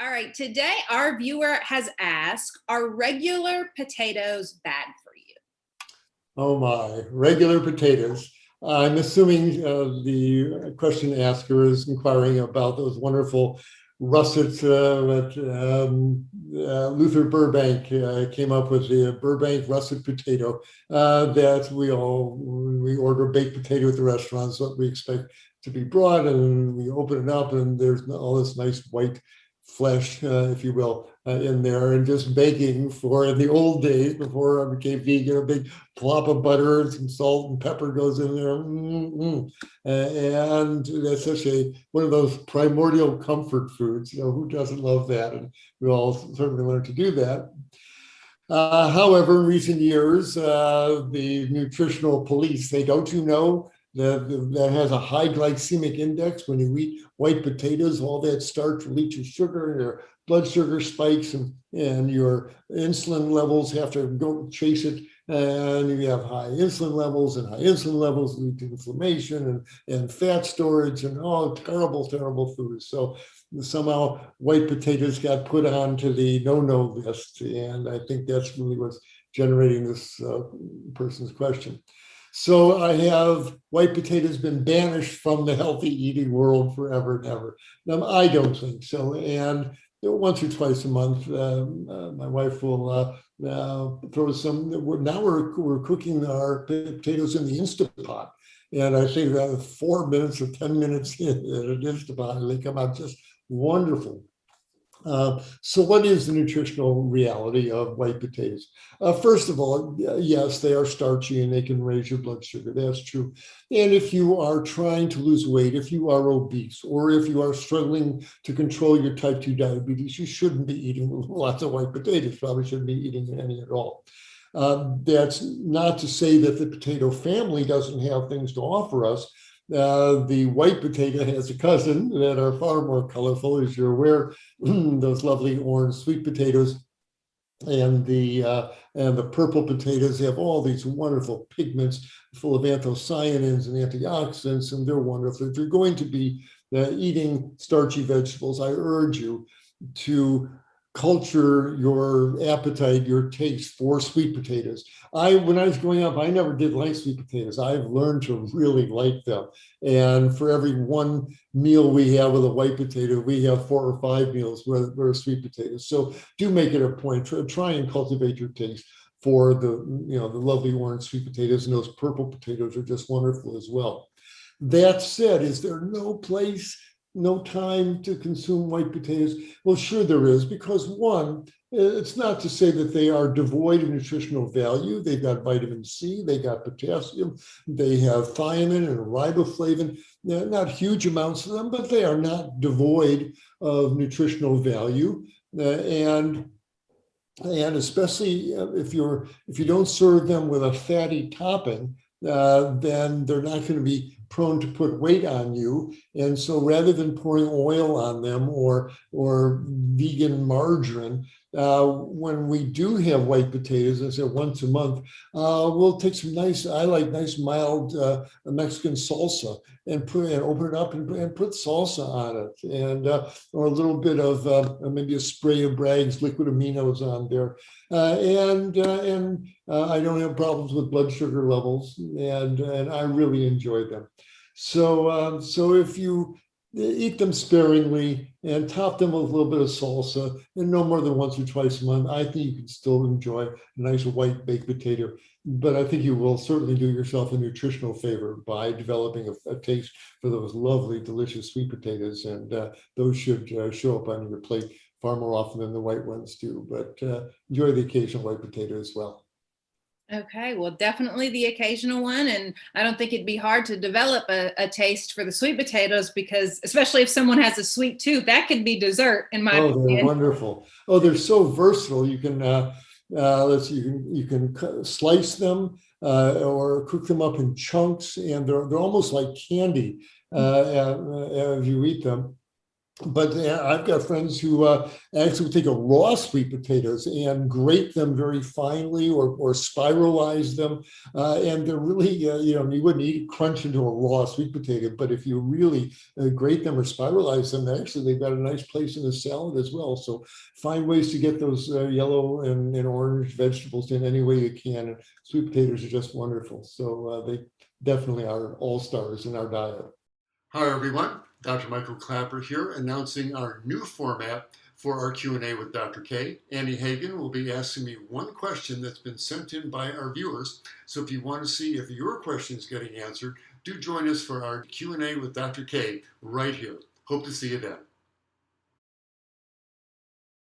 All right, today our viewer has asked, are regular potatoes bad for you? Oh my, regular potatoes. I'm assuming the question asker is inquiring about those wonderful russets that Luther Burbank came up with, the Burbank russet potato that we order baked potato at the restaurants, what we expect to be brought, and we open it up and there's all this nice white flesh, if you will, in there, and just baking for, in the old days before I became vegan, a big plop of butter and some salt and pepper goes in there. And that's such one of those primordial comfort foods. Who doesn't love that? And we all certainly learned to do that. However, in recent years, the nutritional police say, don't you know that has a high glycemic index? When you eat white potatoes, all that starch will leach your sugar, and your blood sugar spikes, and your insulin levels have to go chase it. And you have high insulin levels, and high insulin levels lead to inflammation and fat storage, and all terrible, terrible foods. So somehow white potatoes got put onto the no-no list. And I think that's really what's generating this person's question. So I have white potatoes been banished from the healthy eating world forever and ever? Now, I don't think so. And once or twice a month, my wife will throw some. Now we're cooking our potatoes in the Instant Pot. And I think that 4 minutes or 10 minutes in an Instant Pot, and they come out just wonderful. So what is the nutritional reality of white potatoes? First of all, yes, they are starchy and they can raise your blood sugar. That's true. And if you are trying to lose weight, if you are obese, or if you are struggling to control your type 2 diabetes, you shouldn't be eating lots of white potatoes. Probably shouldn't be eating any at all. That's not to say that the potato family doesn't have things to offer us. The white potato has a cousin that are far more colorful, as you're aware, those lovely orange sweet potatoes. And the purple potatoes have all these wonderful pigments full of anthocyanins and antioxidants, and they're wonderful. If you're going to be eating starchy vegetables, I urge you to culture your appetite, your taste for sweet potatoes. When I was growing up, I never did like sweet potatoes. I've learned to really like them. And for every one meal we have with a white potato, we have 4 or 5 meals where sweet potatoes. So do make it a point to try and cultivate your taste for the lovely orange sweet potatoes, and those purple potatoes are just wonderful as well. That said, is there no time to consume white potatoes? Well, sure there is, because one, it's not to say that they are devoid of nutritional value. They've got vitamin C, they got potassium, they have thiamine and riboflavin. Not huge amounts of them, but they are not devoid of nutritional value. And especially if you don't serve them with a fatty topping, then they're not going to be prone to put weight on you. And so rather than pouring oil on them or vegan margarine, when we do have white potatoes, I said once a month, we'll take some I like nice mild Mexican salsa and open it up and put salsa on it, and or a little bit of maybe a spray of Bragg's liquid aminos on there, and I don't have problems with blood sugar levels, and I really enjoy them. So if you eat them sparingly and top them with a little bit of salsa, and no more than once or twice a month, I think you can still enjoy a nice white baked potato. But I think you will certainly do yourself a nutritional favor by developing a taste for those lovely, delicious sweet potatoes. And those should show up on your plate far more often than the white ones do. But enjoy the occasional white potato as well. Okay, well, definitely the occasional one. And I don't think it'd be hard to develop a taste for the sweet potatoes, because especially if someone has a sweet tooth, that could be dessert in my opinion. They're wonderful. Oh, they're so versatile. You can you can slice them or cook them up in chunks, and they're almost like candy as you eat them. But I've got friends who actually take a raw sweet potatoes and grate them very finely or spiralize them. And they're really, you wouldn't eat crunch into a raw sweet potato, but if you really grate them or spiralize them, actually they've got a nice place in the salad as well. So find ways to get those yellow and orange vegetables in any way you can. And sweet potatoes are just wonderful. So they definitely are all stars in our diet. Hi, everyone. Dr. Michael Klaper here, announcing our new format for our Q&A with Dr. K. Annie Hagen will be asking me one question that's been sent in by our viewers. So if you want to see if your question is getting answered, do join us for our Q&A with Dr. K right here. Hope to see you then.